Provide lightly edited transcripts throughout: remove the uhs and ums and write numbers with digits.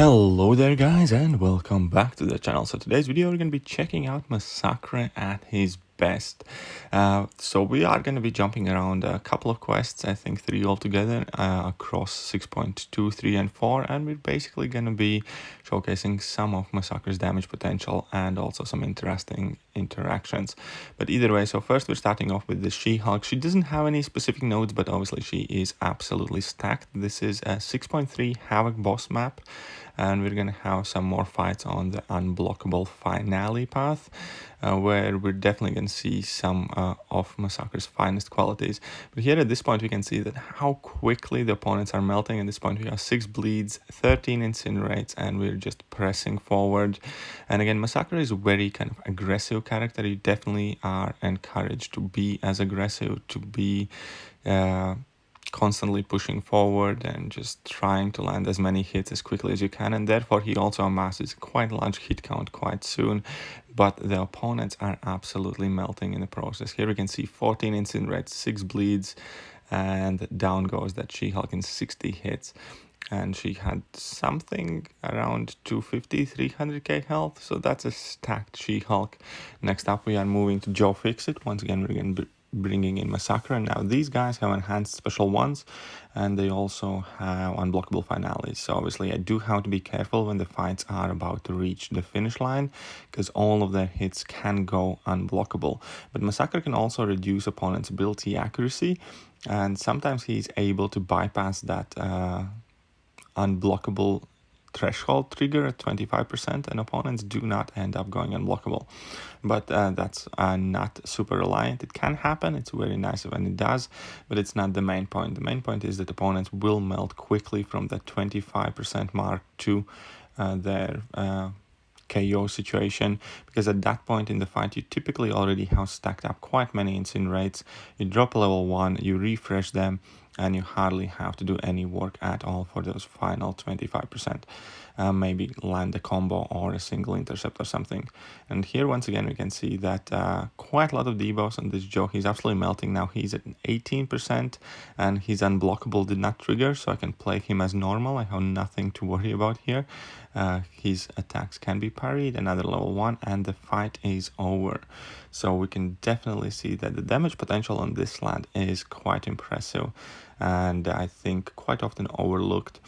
Hello there guys and welcome back to the channel. So today's video we're going to be checking out Massacre at his best. So we are going to be jumping around a couple of quests, I think 3 altogether, across 6.2, 3 and 4, and we're basically going to be showcasing some of Massacre's damage potential and also some interesting interactions. But either way, so first we're starting off with the She-Hulk. She doesn't have any specific nodes, but obviously she is absolutely stacked. This is a 6.3 Havoc boss map, and we're gonna have some more fights on the unblockable finale path, where we're definitely gonna see some of Massacre's finest qualities. But here at this point we can see that how quickly the opponents are melting. At this point we have 6 bleeds, 13 incinerates, and we're just pressing forward. And again, Massacre is a very kind of aggressive character. You definitely are encouraged to be as aggressive, to be constantly pushing forward and just trying to land as many hits as quickly as you can, and therefore he also amasses quite a large hit count quite soon, but the opponents are absolutely melting in the process. Here we can see 14 incinerates, 6 bleeds, and down goes that She-Hulk in 60 hits. And she had something around 250, 300k health, so that's a stacked She-Hulk. Next up we are moving to Joe Fixit. Once again we're going to be bringing in Massacre, and now these guys have enhanced special ones, and they also have unblockable finales. So obviously I do have to be careful when the fights are about to reach the finish line, because all of their hits can go unblockable. But Massacre can also reduce opponents' ability accuracy, and sometimes he's able to bypass that unblockable threshold trigger at 25%, and opponents do not end up going unblockable. But that's not super reliant. It can happen, it's very nice when it does, but it's not the main point. The main point is that opponents will melt quickly from the 25% mark to their KO situation, because at that point in the fight you typically already have stacked up quite many incinerates. You drop a level 1, you refresh them, and you hardly have to do any work at all for those final 25%. Maybe land a combo or a single intercept or something. And here once again we can see that quite a lot of debuffs on this Joe. He's absolutely melting now. He's at 18%, and his unblockable did not trigger, so I can play him as normal. I have nothing to worry about here. His attacks can be parried, another level 1, and the fight is over. So we can definitely see that the damage potential on this land is quite impressive, and I think quite often overlooked,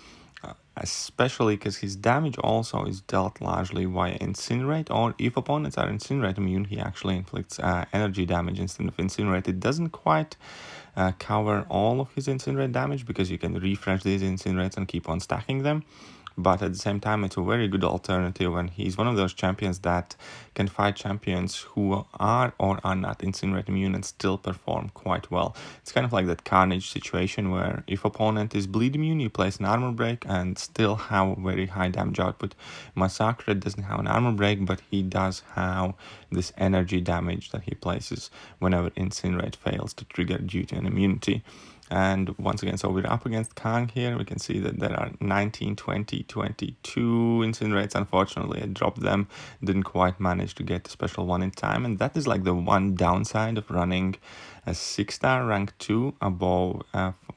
especially because his damage also is dealt largely via incinerate, or if opponents are incinerate immune, he actually inflicts energy damage instead of incinerate. It doesn't quite cover all of his incinerate damage, because you can refresh these incinerates and keep on stacking them. But at the same time, it's a very good alternative, and he's one of those champions that can fight champions who are or are not incinerate immune and still perform quite well. It's kind of like that Carnage situation where if opponent is bleed immune, you place an armor break and still have a very high damage output. Massacre doesn't have an armor break, but he does have this energy damage that he places whenever incinerate fails to trigger due to an immunity. And once again, so we're up against Kang here. We can see that there are 19, 20, 22 incinerates. Unfortunately, I dropped them. Didn't quite manage to get the special one in time. And that is like the one downside of running a 6-star rank 2 above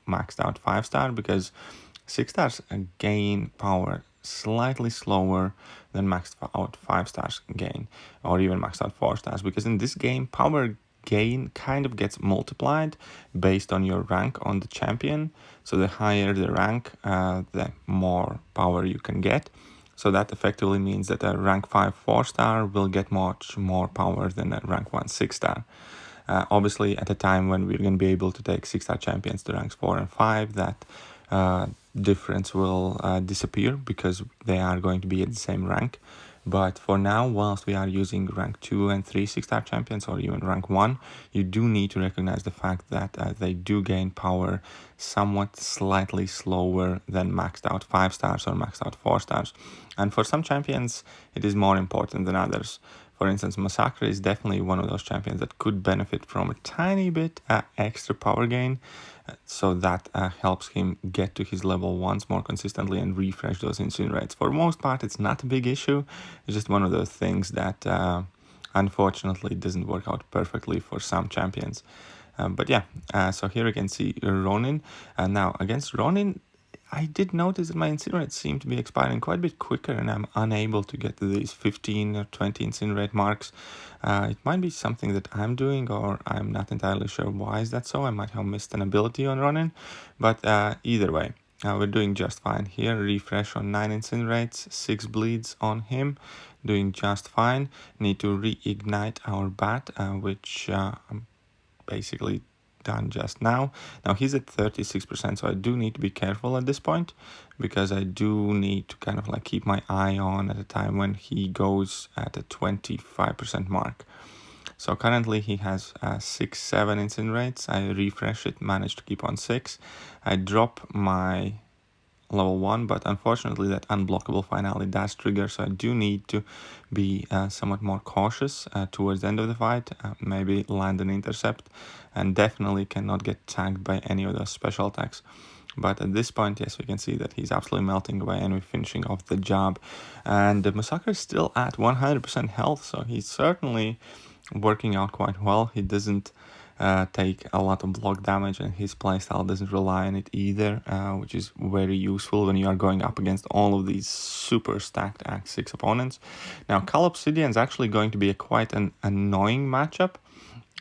maxed out 5-star, because 6 stars gain power slightly slower than maxed out 5 stars gain, or even maxed out 4 stars, because in this game power gain kind of gets multiplied based on your rank on the champion. So the higher the rank, the more power you can get. So that effectively means that a rank 5 4-star will get much more power than a rank 1 6-star. Obviously at a time when we're going to be able to take 6-star champions to ranks 4 and 5, that difference will disappear, because they are going to be at the same rank. But for now, whilst we are using rank 2 and 3 6-star champions, or even rank 1, you do need to recognize the fact that they do gain power somewhat slightly slower than maxed out 5 stars or maxed out 4 stars. And for some champions, it is more important than others. For instance, Massacre is definitely one of those champions that could benefit from a tiny bit extra power gain, so that helps him get to his level 1s more consistently and refresh those incinerates. For most part, it's not a big issue. It's just one of those things that unfortunately doesn't work out perfectly for some champions. But yeah, so here you can see Ronin. Now against Ronin, I did notice that my incinerate seem to be expiring quite a bit quicker, and I'm unable to get to these 15 or 20 incinerate marks. It might be something that I'm doing, or I'm not entirely sure why is that so. I might have missed an ability on running, but either way, we're doing just fine here. Refresh on 9 incinerates, 6 bleeds on him, doing just fine. Need to reignite our bat, which I'm basically done just now. Now he's at 36%, so I do need to be careful at this point, because I do need to kind of like keep my eye on at a time when he goes at a 25% mark. So currently he has 6-7 incinerates. I refresh it, managed to keep on 6. I drop my level 1, but unfortunately that unblockable finale does trigger, so I do need to be somewhat more cautious towards the end of the fight, maybe land an intercept, and definitely cannot get tagged by any of those special attacks. But at this point, yes, we can see that he's absolutely melting away, and we're finishing off the job. And the Massacre is still at 100% health, so he's certainly working out quite well. He doesn't take a lot of block damage, and his playstyle doesn't rely on it either, which is very useful when you are going up against all of these super stacked Act 6 opponents. Now, Cal Obsidian is actually going to be quite an annoying matchup,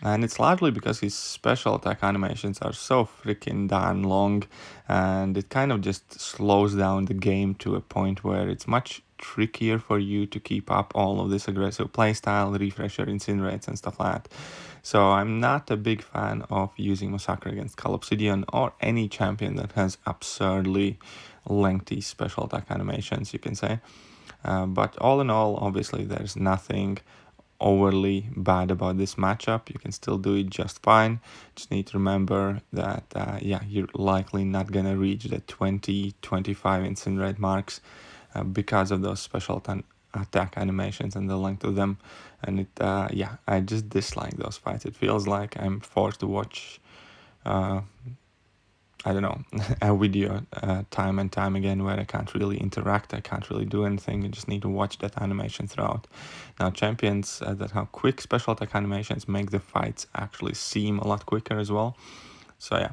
and it's largely because his special attack animations are so freaking darn long, and it kind of just slows down the game to a point where it's much trickier for you to keep up all of this aggressive playstyle, refresher, incinerates, and stuff like that. So I'm not a big fan of using Massacre against Cal Obsidian or any champion that has absurdly lengthy special attack animations, you can say. But all in all, obviously, there's nothing overly bad about this matchup. You can still do it just fine. Just need to remember that you're likely not gonna reach the 20-25 incinerate marks because of those special attack animations and the length of them. And it I just dislike those fights. It feels like I'm forced to watch I don't know, a video time and time again where I can't really interact, I can't really do anything, I just need to watch that animation throughout. Now, champions that have quick special attack animations make the fights actually seem a lot quicker as well. So yeah,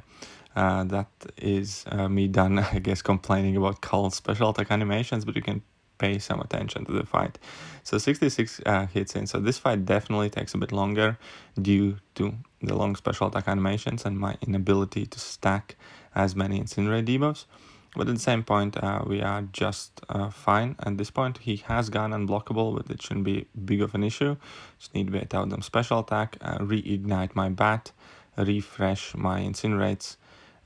that is me done, I guess, complaining about Cull's special attack animations, but you can pay some attention to the fight. So 66 hits in. So this fight definitely takes a bit longer due to the long special attack animations and my inability to stack as many Incinerate debuffs. But at the same point, we are just fine. At this point, he has gone unblockable, but it shouldn't be big of an issue. Just need to wait out them special attack, reignite my bat, refresh my Incinerates,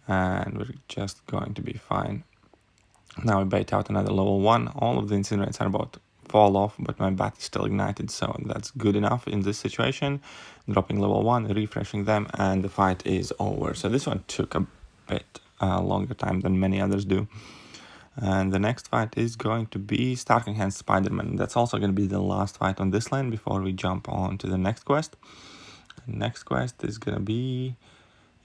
and we're just going to be fine. Now I bait out another level 1. All of the Incinerates are about to fall off, but my bat is still ignited, so that's good enough in this situation. Dropping level 1, refreshing them, and the fight is over. So this one took a bit longer time than many others do. And the next fight is going to be Starking Hand Spider-Man. That's also going to be the last fight on this lane before we jump on to the next quest. The next quest is going to be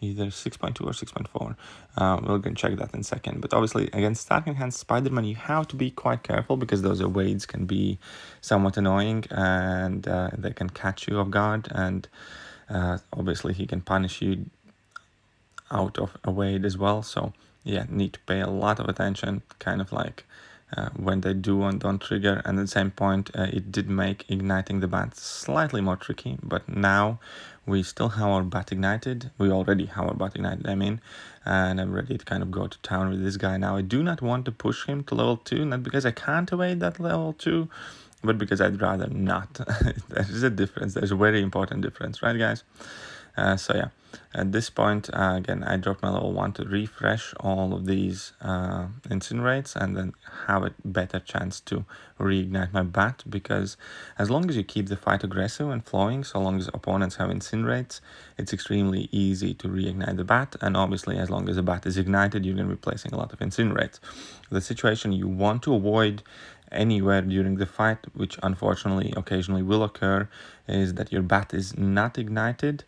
either 6.2 or 6.4. We're going to check that in a second. But obviously, against Starking Hand Spider-Man, you have to be quite careful because those evades can be somewhat annoying and they can catch you off guard. And obviously, he can punish you out of evade as well. So yeah, need to pay a lot of attention, kind of like when they do and don't trigger. And at the same point, it did make igniting the bat slightly more tricky, but now we still have our bat ignited. We already have our bat ignited, I mean, and I'm ready to kind of go to town with this guy now. I do not want to push him to level 2, not because I can't evade that level 2, but because I'd rather not. There's a difference. There's a very important difference, right, guys? So yeah, at this point, again, I dropped my level 1 to refresh all of these Incinerates and then have a better chance to reignite my bat, because as long as you keep the fight aggressive and flowing, so long as opponents have Incinerates, it's extremely easy to reignite the bat, and obviously as long as the bat is ignited, you're going to be placing a lot of Incinerates. The situation you want to avoid anywhere during the fight, which unfortunately occasionally will occur, is that your bat is not ignited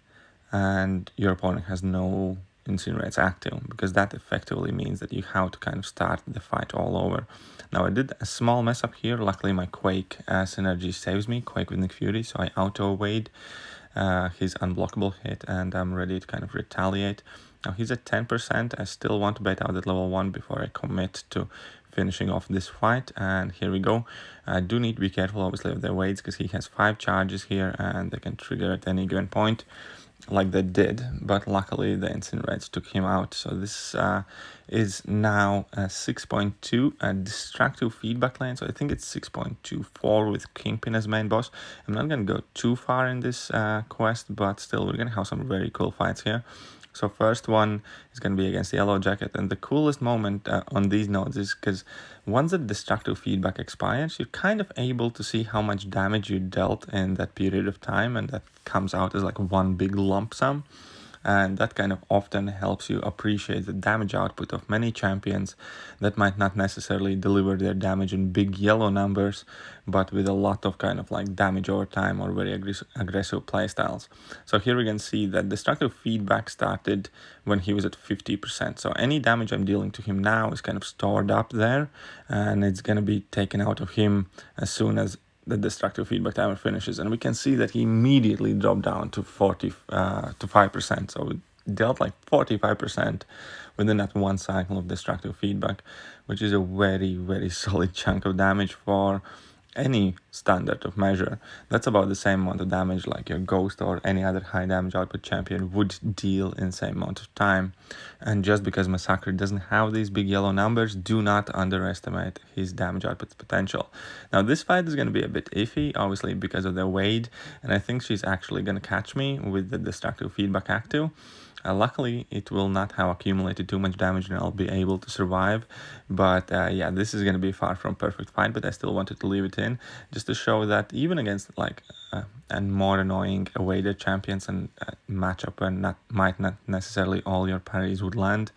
and your opponent has no Incinerates active, because that effectively means that you have to kind of start the fight all over. Now I did a small mess up here. Luckily my Quake synergy saves me, Quake with Nick Fury, so I auto-evade his unblockable hit and I'm ready to kind of retaliate. Now he's at 10%. I still want to bait out at level 1 before I commit to finishing off this fight. And here we go. I do need to be careful, obviously, of their weights, because he has 5 charges here and they can trigger at any given point, like they did, but luckily the incinerates took him out. So this is now 6.2 destructive feedback lane. So I think it's 6.24 with Kingpin as main boss. I'm not going to go too far in this quest, but still we're going to have some very cool fights here. So first one is going to be against the Yellow Jacket, and the coolest moment on these nodes is because once the destructive feedback expires, you're kind of able to see how much damage you dealt in that period of time, and that comes out as like one big lump sum. And that kind of often helps you appreciate the damage output of many champions that might not necessarily deliver their damage in big yellow numbers, but with a lot of kind of like damage over time or very aggressive playstyles. So here we can see that destructive feedback started when he was at 50%. So any damage I'm dealing to him now is kind of stored up there, and it's going to be taken out of him as soon as the destructive feedback timer finishes. And we can see that he immediately dropped down to 5%. So we dealt like 45% within that one cycle of destructive feedback, which is a very, very solid chunk of damage for any standard of measure. That's about the same amount of damage like your Ghost or any other high damage output champion would deal in the same amount of time. And just because Massacre doesn't have these big yellow numbers, do not underestimate his damage output potential. Now this fight is going to be a bit iffy, obviously because of the Wade, and I think she's actually going to catch me with the destructive feedback active. Luckily, it will not have accumulated too much damage and I'll be able to survive. But yeah, this is going to be far from perfect fight, but I still wanted to leave it in just to show that even against like and more annoying awaited champions and matchup where might not necessarily all your parries would land,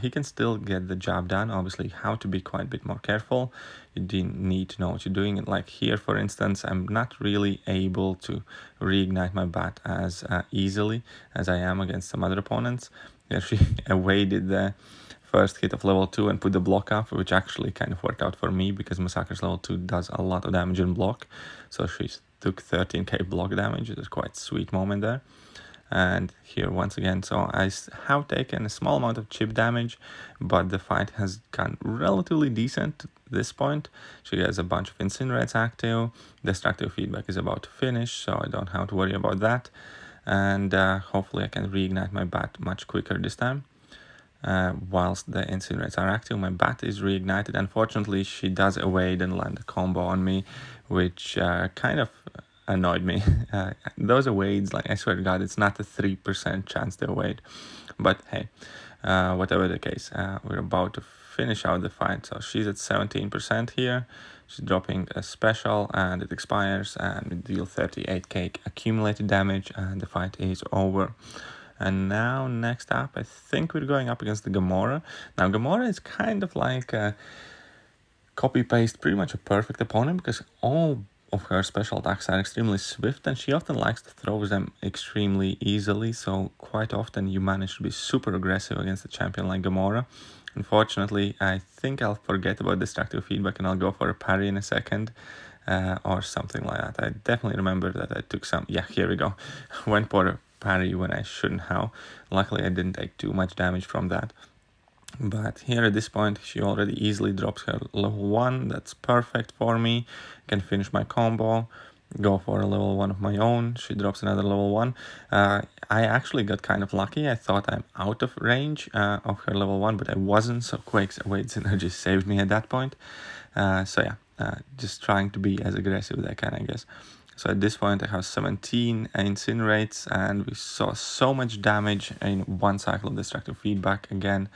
he can still get the job done. Obviously, how to be quite a bit more careful. You do need to know what you're doing. Like here, for instance, I'm not really able to reignite my bat as easily as I am against some other opponents. Here she awaited the first hit of level 2 and put the block up, which actually kind of worked out for me because Massacre's level 2 does a lot of damage in block. So she took 13k block damage. It was quite a sweet moment there. And here once again, so I have taken a small amount of chip damage, but the fight has gone relatively decent at this point. She has a bunch of incinerates active, destructive feedback is about to finish, so I don't have to worry about that. And hopefully I can reignite my bat much quicker this time. Whilst the incinerates are active, my bat is reignited. Unfortunately, she does evade and land a combo on me, which kind of annoyed me. Those evades, like I swear to God, it's not a 3% chance to evade. But hey, whatever the case, we're about to finish out the fight. So she's at 17% here. She's dropping a special and it expires and we deal 38k accumulated damage and the fight is over. And now next up, I think we're going up against the Gamora. Now Gamora is kind of like a copy-paste, pretty much a perfect opponent because all of her special attacks are extremely swift and she often likes to throw them extremely easily, so quite often you manage to be super aggressive against a champion like Gamora. Unfortunately, I think I'll forget about destructive feedback and I'll go for a parry in a second or something like that. I definitely remember that I took some, yeah, here we go, went for a parry when I shouldn't have. Luckily I didn't take too much damage from that. But here at this point, she already easily drops her level 1. That's perfect for me. I can finish my combo, go for a level 1 of my own. She drops another level 1. I actually got kind of lucky. I thought I'm out of range of her level 1, but I wasn't. So Quake's Awade's energy saved me at that point. So yeah, just trying to be as aggressive as I can, I guess. So at this point I have 17 incinerates and we saw so much damage in one cycle of destructive feedback. Again,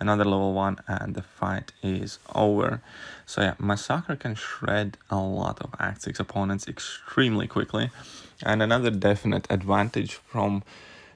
another level 1 and the fight is over. So yeah, Massacre can shred a lot of Act 6 opponents extremely quickly. And another definite advantage from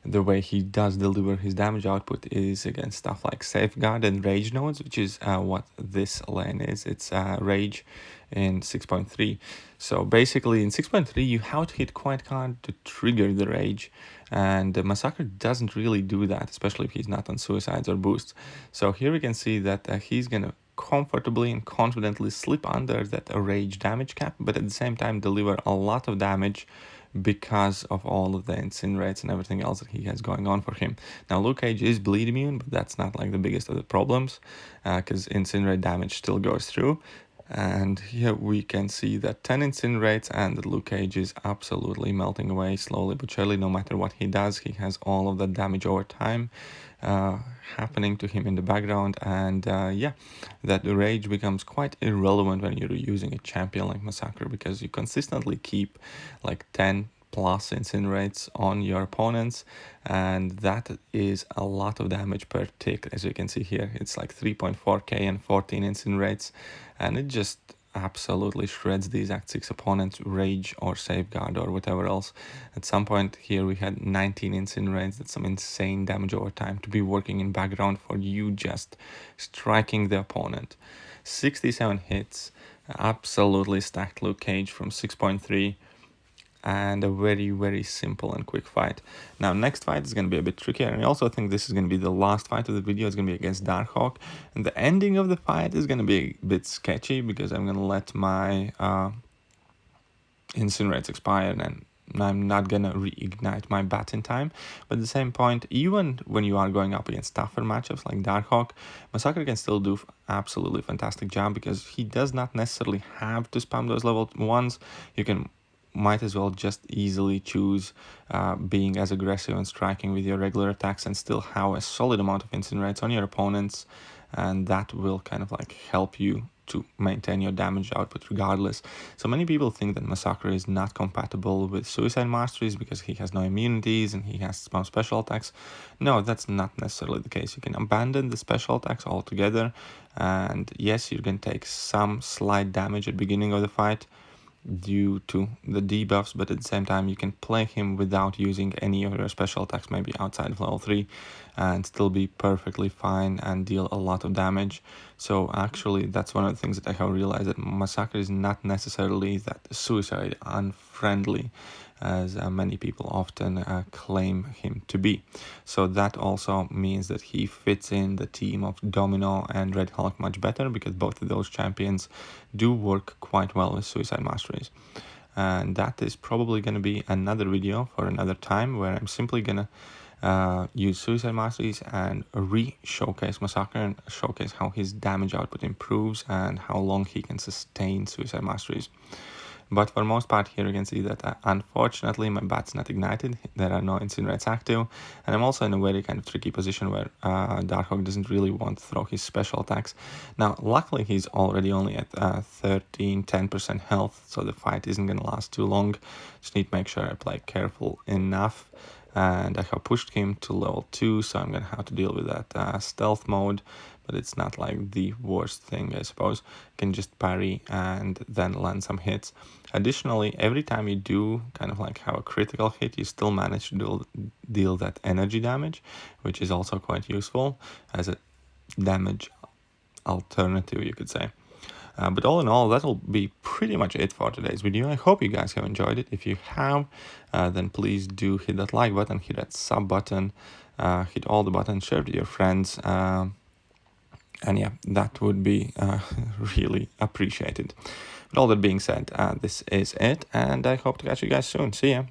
the way he does deliver his damage output is against stuff like Safeguard and Rage nodes, which is what this lane is. It's Rage in 6.3. So basically in 6.3 you have to hit quite hard to trigger the Rage, and Massacre doesn't really do that, especially if he's not on suicides or boosts. So here we can see that he's gonna comfortably and confidently slip under that Rage damage cap, but at the same time deliver a lot of damage because of all of the incinerates and everything else that he has going on for him. Now, Luke Cage is bleed immune, but that's not like the biggest of the problems, because incinerate damage still goes through. And here we can see that 10 incinerates and the Luke Cage is absolutely melting away slowly but surely. No matter what he does, he has all of that damage over time happening to him in the background. And yeah, that rage becomes quite irrelevant when you're using a champion like Massacre, because you consistently keep like 10 plus incinerates on your opponents, and that is a lot of damage per tick. As you can see here, it's like 3.4k and 14 incinerates, and it just absolutely shreds these Act 6 opponents, Rage or Safeguard or whatever else. At some point here we had 19 incinerates. That's some insane damage over time to be working in background for you just striking the opponent. 67 hits, absolutely stacked Luke Cage from 6.3, and a very, very simple and quick fight. Now, next fight is going to be a bit trickier, and I also think this is going to be the last fight of the video. It's going to be against Darkhawk, and the ending of the fight is going to be a bit sketchy, because I'm going to let my incinerates expire, and I'm not gonna reignite my bat in time. But at the same point, even when you are going up against tougher matchups like Darkhawk, Massacre can still do absolutely fantastic job, because he does not necessarily have to spam those level 1s. You can might as well just easily choose being as aggressive and striking with your regular attacks and still have a solid amount of incinerates on your opponents, and that will kind of like help you to maintain your damage output regardless. So many people think that Massacre is not compatible with Suicide Masteries because he has no immunities and he has some special attacks. No, that's not necessarily the case. You can abandon the special attacks altogether, and yes, you can take some slight damage at the beginning of the fight due to the debuffs, but at the same time you can play him without using any of your special attacks, maybe outside of level 3, and still be perfectly fine and deal a lot of damage. So actually that's one of the things that I have realized, that Massacre is not necessarily that suicide unfriendly as many people often claim him to be. So that also means that he fits in the team of Domino and Red Hulk much better, because both of those champions do work quite well with Suicide Masteries. And that is probably going to be another video for another time, where I'm simply going to use Suicide Masteries and re-showcase Massacre and showcase how his damage output improves and how long he can sustain Suicide Masteries. But for most part here you can see that unfortunately my bat's not ignited, there are no incinerates active, and I'm also in a very kind of tricky position where Darkhawk doesn't really want to throw his special attacks. Now luckily he's already only at 10% health, so the fight isn't going to last too long. Just need to make sure I play careful enough, and I have pushed him to level 2, so I'm going to have to deal with that stealth mode, but it's not like the worst thing, I suppose. You can just parry and then land some hits. Additionally, every time you do kind of like have a critical hit, you still manage to deal that energy damage, which is also quite useful as a damage alternative, you could say. But all in all, that'll be pretty much it for today's video. I hope you guys have enjoyed it. If you have, then please do hit that like button, hit that sub button, hit all the buttons, share it with your friends. And yeah, that would be really appreciated. With all that being said, this is it, and I hope to catch you guys soon. See ya!